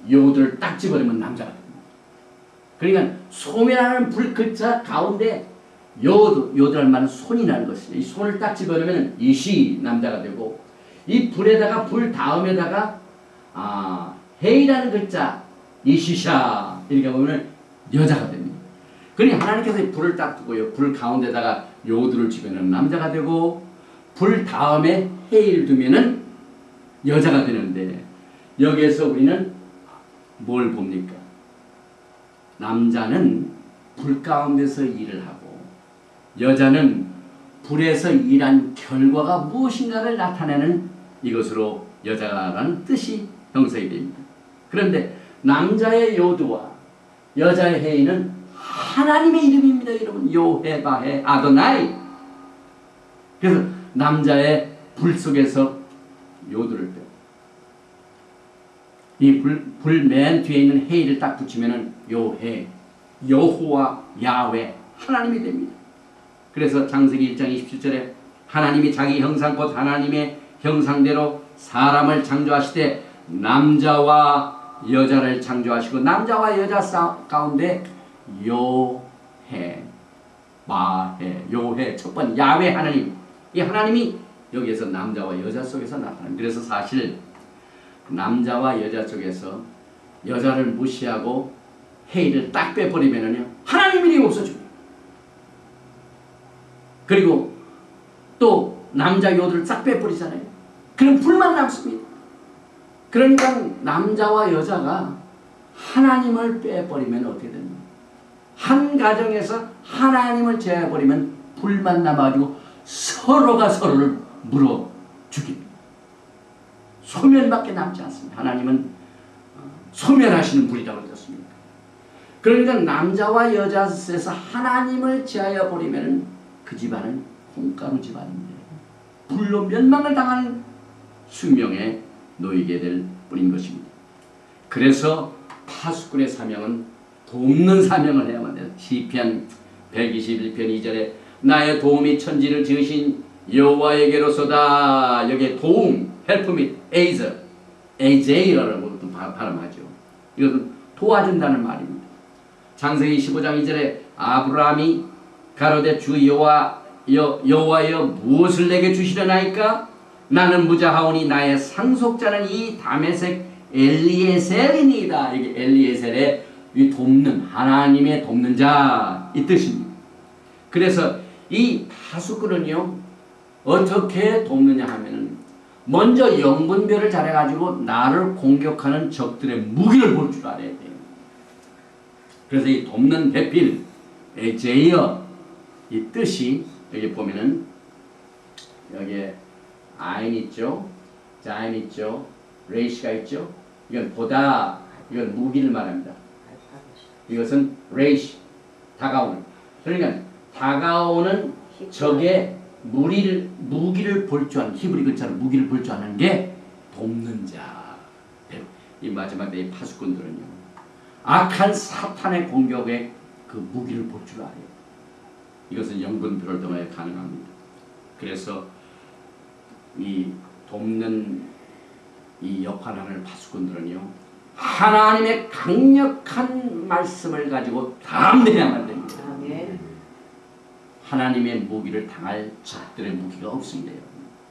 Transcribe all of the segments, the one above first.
요들을 딱 집어내면 남자가 됩니다. 그러니까 소멸하는 불 글자 가운데 요들 말은 손이 나는 것이죠. 이 손을 딱 집어내면 이시 남자가 되고, 이 불에다가 불 다음에다가 해이라는 글자 이시샤 이렇게 보면 여자가 됩니다. 그러니 하나님께서 불을 딱 두고요, 불 가운데다가 요들을 집어내는 남자가 되고, 불 다음에 해를 두면은 여자가 되는데, 여기에서 우리는 뭘 봅니까? 남자는 불 가운데서 일을 하고, 여자는 불에서 일한 결과가 무엇인가를 나타내는 이것으로 여자라는 뜻이 형성이 됩니다. 그런데 남자의 요두와 여자의 해이는 하나님의 이름입니다. 여러분, 요해 바해 아도나이. 그래서 남자의 불 속에서 요두를 빼고, 이 불 맨 뒤에 있는 해이를 딱 붙이면은 요해, 여호와 야훼 하나님이 됩니다. 그래서 창세기 1장 27절에 하나님이 자기 형상 곧 하나님의 형상대로 사람을 창조하시되 남자와 여자를 창조하시고, 남자와 여자 가운데 요해 마해 요해 첫 번째 야훼 하나님, 이 하나님이 여기에서 남자와 여자 속에서 나타납니다. 그래서 사실 남자와 여자 쪽에서 여자를 무시하고 해이를 딱 빼버리면은요, 하나님 이름이 없어집니다. 그리고 또 남자 요들을 싹 빼버리잖아요. 그럼 불만 남습니다. 그러니까 남자와 여자가 하나님을 빼버리면 어떻게 됩니까? 한 가정에서 하나님을 제외해버리면 불만 남아가지고 서로가 서로를 물어 죽입니다. 소멸밖에 남지 않습니다. 하나님은 소멸하시는 불이라고 그랬습니다. 그러니까 남자와 여자에서 하나님을 제하여 버리면 그 집안은 콩가루 집안입니다. 불로 멸망을 당하는 숙명에 놓이게 될 뿐인 것입니다. 그래서 파수꾼의 사명은 돕는 사명을 해야만 돼요. 시편 121편 2절에 나의 도움이 천지를 지으신 여호와에게로소다. 여기에 도움, 헬프 및 에이저, 에이제이라고 발음하죠. 이것은 도와준다는 말입니다. 창세기 15장 2절에 아브라함이 가로되 주 여호와여 무엇을 내게 주시려나이까? 나는 무자하오니 나의 상속자는 이 다메섹 엘리에셀이니이다. 이게 엘리에셀의 이 돕는, 하나님의 돕는 자, 이 뜻입니다. 그래서 이 파수꾼은요, 어떻게 돕느냐 하면은 먼저 영분별을 잘해가지고 나를 공격하는 적들의 무기를 볼 줄 알아야 돼요. 그래서 이 돕는 배필, 에제이어, 이 뜻이 여기 보면은 여기에 아인 있죠, 자인 있죠, 레이시가 있죠. 이건 보다, 이건 무기를 말합니다. 이것은 레이시, 다가오는. 그러니까 다가오는 적의 무기를 볼 줄 아는, 히브리 글자로 무기를 볼 줄 아는 게 돕는 자. 이 마지막 때 이 파수꾼들은요, 악한 사탄의 공격에 그 무기를 볼 줄 알아요. 이것은 영분별을 통해 가능합니다. 그래서 이 돕는 이 역할을 하는 파수꾼들은요, 하나님의 강력한 말씀을 가지고 담대해야만 됩니다. 하나님의 무기를 당할 적들의 무기가 없습니다.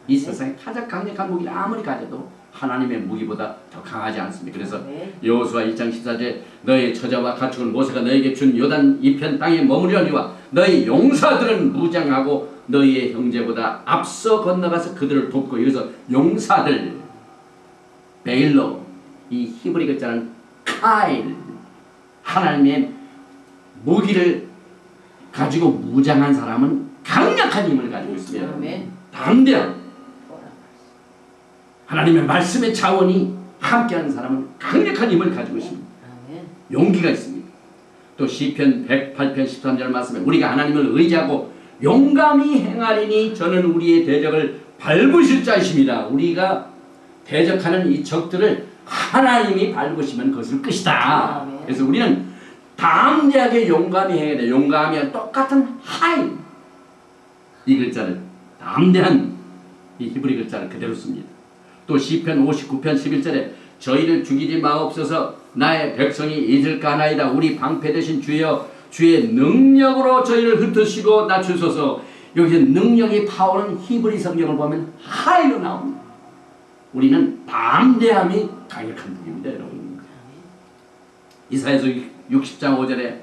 이 세상에 가장 강력한 무기를 아무리 가져도 하나님의 무기보다 더 강하지 않습니다. 그래서 여호수아 1장 14절에 너의 처자와 가축을 모세가 너에게 준 요단 이편 땅에 머무려니와 너희 용사들은 무장하고 너희의 형제보다 앞서 건너가서 그들을 돕고, 여기서 용사들, 베일로, 이 히브리 글자는 카일, 하나님의 무기를 가지고 무장한 사람은 강력한 힘을 가지고 있습니다. 담대한 하나님의 말씀의 자원이 함께하는 사람은 강력한 힘을 가지고 있습니다. 용기가 있습니다. 또 시편 108편 13절 말씀에 우리가 하나님을 의지하고 용감히 행하리니 저는 우리의 대적을 밟으실 자이십니다. 우리가 대적하는 이 적들을 하나님이 밟으시면 그것을 끝이다. 그래서 우리는 담대하게 용감히 해야 돼. 용감이와 똑같은 하이, 이 글자를, 담대한 이 히브리 글자를 그대로 씁니다. 또 시편 59편 11절에 저희를 죽이지 마옵소서. 나의 백성이 잊을까나이다. 우리 방패 되신 주여, 주의 능력으로 저희를 흩으시고 낮추소서. 여기서 능력이 파워는 히브리 성경을 보면 하이로 나옵니다. 우리는 담대함이 강력한 무기입니다, 여러분. 이사야서 60장 5절에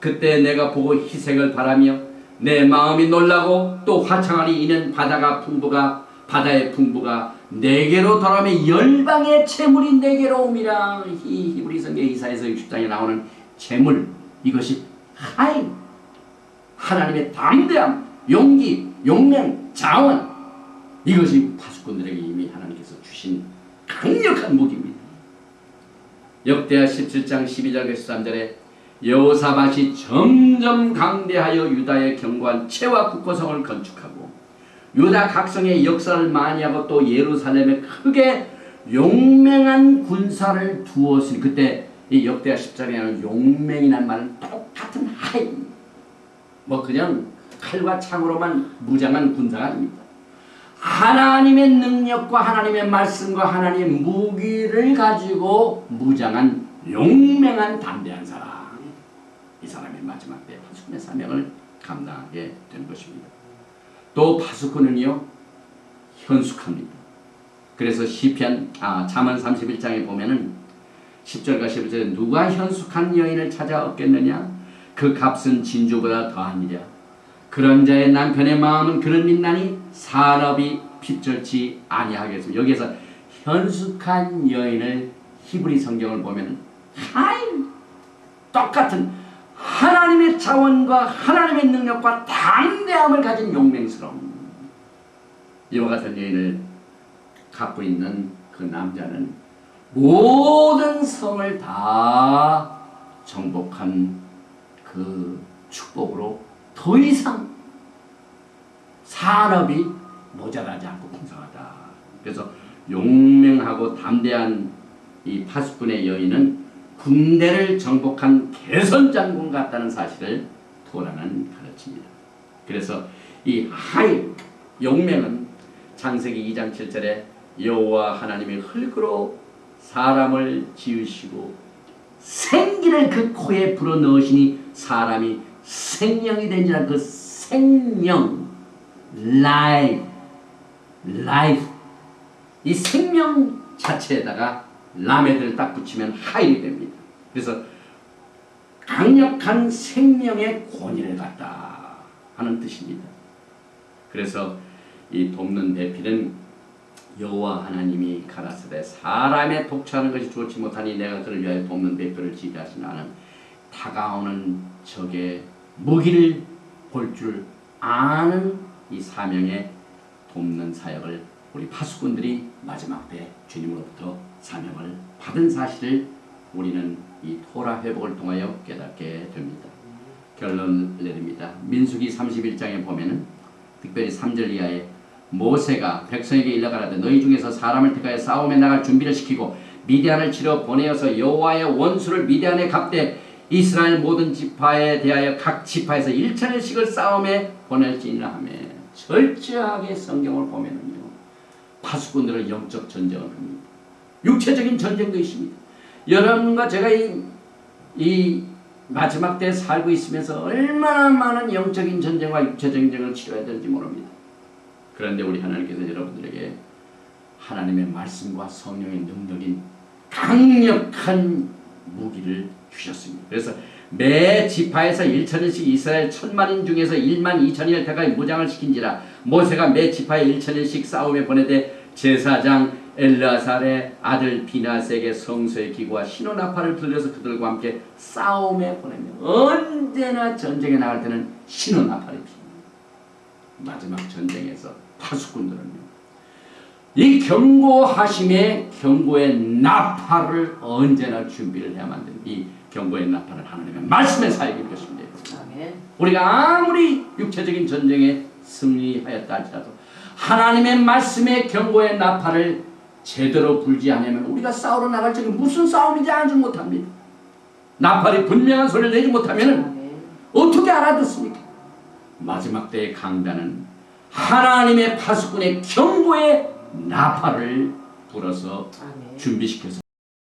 그때 내가 보고 희색을 바라며 내 마음이 놀라고 또 화창하니 이는 바다의 풍부가 내게로 돌아오며 열방의 재물이 내게로 옵니다. 이 히브리 성경 이사야서 60장에 나오는 재물, 이것이 하나님의 담대함, 용기, 용맹, 자원, 이것이 파수꾼들에게 이미 하나님께서 주신 강력한 무기입니다. 역대하 17장 12절 13절에 여호사밧이 점점 강대하여 유다의 견고한 채와 국고성을 건축하고 유다 각성의 역사를 많이 하고 또 예루살렘에 크게 용맹한 군사를 두었으니, 그때 이 역대하 10장에는 용맹이란 말은 똑같은 하입니다. 뭐 그냥 칼과 창으로만 무장한 군사가 아닙니다. 하나님의 능력과 하나님의 말씀과 하나님의 무기를 가지고 무장한 용맹한 담대한 사람, 이 사람이 마지막 때 파수꾼의 사명을 감당하게 된 것입니다. 또 파수꾼은요 현숙합니다. 그래서 잠언 31장에 보면은 10절과 11절에 누가 현숙한 여인을 찾아 얻겠느냐? 그 값은 진주보다 더하니라. 그런 자의 남편의 마음은 그를 믿나니 산업이 핍절치 아니하겠습니다. 여기에서 현숙한 여인을 히브리 성경을 보면 똑같은 하나님의 자원과 하나님의 능력과 담대함을 가진 용맹스러움, 이와 같은 여인을 갖고 있는 그 남자는 모든 성을 다 정복한 그 축복으로 더 이상 산업이 모자라지 않고 풍성하다. 그래서 용맹하고 담대한 이 파수꾼의 여인은 군대를 정복한 개선장군 같다는 사실을 토라는 가르칩니다. 그래서 이 용맹은 창세기 2장 7절에 여호와 하나님이 흙으로 사람을 지으시고 생기를 그 코에 불어넣으시니 사람이 생명이 된지라. 그 생명, life, 이 생명 자체에다가 라메드를 딱 붙이면 하일이 됩니다. 그래서 강력한 생명의 권위를 갖다 하는 뜻입니다. 그래서 이 돕는 배필은 여호와 하나님이 가라사대 사람의 독처하는 것이 좋지 못하니 내가 그를 위하여 돕는 배필을 지게 하시나는 다가오는 적의 무기를 볼 줄 아는 이 사명에 돕는 사역을 우리 파수꾼들이 마지막 때 주님으로부터 사명을 받은 사실을 우리는 이 토라 회복을 통하여 깨닫게 됩니다. 결론 내립니다. 민수기 31장에 보면은 특별히 3절 이하에 모세가 백성에게 일러가라되 너희 중에서 사람을 택하여 싸움에 나갈 준비를 시키고 미디안을 치러 보내어서 여호와의 원수를 미디안에 갚되 이스라엘 모든 지파에 대하여 각 지파에서 1,000일씩을 싸움에 보낼지니라 하며, 철저하게 성경을 보면은요 파수꾼들을 영적 전쟁을 합니다. 육체적인 전쟁도 있습니다. 여러분과 제가 이 마지막 때에 살고 있으면서 얼마나 많은 영적인 전쟁과 육체적인 전쟁을 치러야 되는지 모릅니다. 그런데 우리 하나님께서 여러분들에게 하나님의 말씀과 성령의 능력인 강력한 무기를 주셨습니다. 그래서 매 지파에서 1,000일씩 이스라엘 1,000만인 중에서 12,000일 태가 무장을 시킨지라. 모세가 매 지파에 1,000일씩 싸움에 보내되 제사장 엘르아살의 아들 비나스에게 성소의 기구와 신호나팔을 들려서 그들과 함께 싸움에 보내며, 언제나 전쟁에 나갈 때는 신호나팔이 필요합니다. 마지막 전쟁에서 파수꾼들은요 이 경고하심의 경고의 나팔을 언제나 준비를 해야만 됩니다. 이 경고의 나팔은 하나님의 말씀의 사역인 것입니다. 아멘. 우리가 아무리 육체적인 전쟁에 승리하였다 할지라도 하나님의 말씀의 경고의 나팔을 제대로 불지 않으면 우리가 싸우러 나갈 적에 무슨 싸움인지 알지 못합니다. 나팔이 분명한 소리를 내지 못하면 어떻게 알아듣습니까? 마지막 때의 강단은 하나님의 파수꾼의 경고의 나팔을 불어서 준비시켜서